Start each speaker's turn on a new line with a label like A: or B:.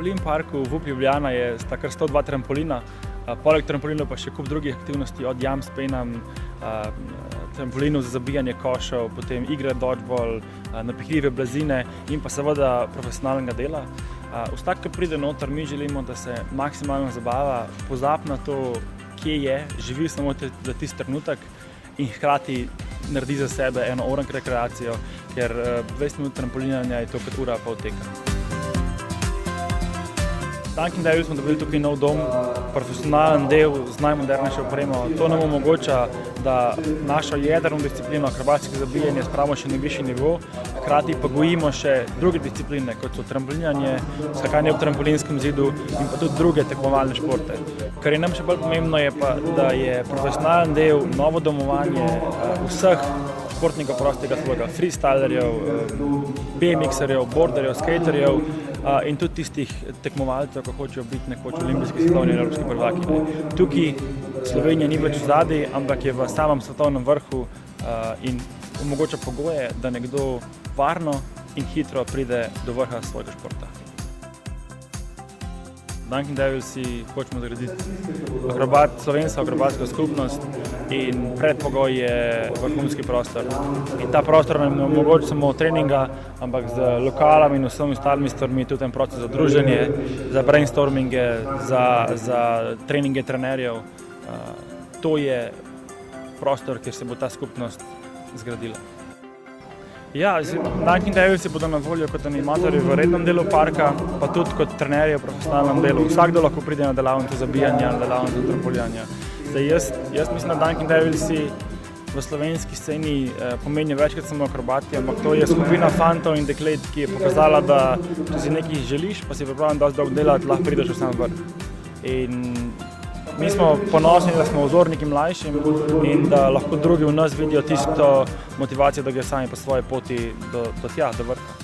A: trampolin parku v Ljubljana sta kar 102 trampolina, poleg trampolinov pa še kup drugih aktivnosti, od jam s penom, trampolinov za zabijanje košev, potem igre dodgeball, napihljive blazine in pa seveda profesionalnega dela. Vsak, ki pride noter, mi želimo, da se maksimalno zabava, pozabi na to, kje je, živi samo za tisti trenutek in hkrati naredi za sebe eno orank rekreacijo, ker 20 minut trampolinanja je to kot ura pa teka. Dunkin Devils smo dobili tukaj nov dom, profesionalen del z najmodernejšo opremo. To nam omogoča, da našo jedrno disciplino, akrobatsko zabijanje, spravimo še na višji nivo, hkrati pa gojimo še druge discipline, kot so trampolinanje, skakanje ob trampolinskem zidu in pa tudi druge tekmovalne športe. Kar je nam še bolj pomembno je pa, da je profesionalen del novo domovanje vseh športnikov prostega sloga, freestylerjev, BMX-erjev, borderjev, skaterjev in tudi tistih tekmovalcev, ki hočejo biti nekoč olimpijski, svetovni in evropski prvaki. Tukaj Slovenija ni več zadaj, ampak je v samem svetovnem vrhu in omogoča pogoje, da nekdo varno in hitro pride do vrha svojega športa. Dunkin Devilsi hočemo zgraditi slovensko akrobatsko skupnost in predpogoj je vrhunski prostor. In ta prostor nam ne omogoča samo treninga, ampak z lokalami in vsemi ostalimi stvarmi tudi en proces za druženje, za brainstorminge, za treninge trenerjev. To je prostor, kjer se bo ta skupnost zgradila. Ja, Dunkin Devilsi bodo na voljo kot animatorji v rednem delu parka, pa tudi kot trenerji v profesionalnem delu. Vsakdo lahko pride na delavnico zabijanja, na delavnico trampolinanja. Jaz mislim, da Dunkin Devilsi v slovenski sceni pomenijo več kot samo akrobati, ampak to je skupina fantov in deklet, ki je pokazala, da če si nekaj želiš, pa si pripravljen dosti dolgo delati, lahko prideš v sam vrh. In mi smo ponosni, da smo vzorniki mlajšim in da lahko drugi v nas vidijo tisto motivacijo, da gre sami po svoji poti do vrha.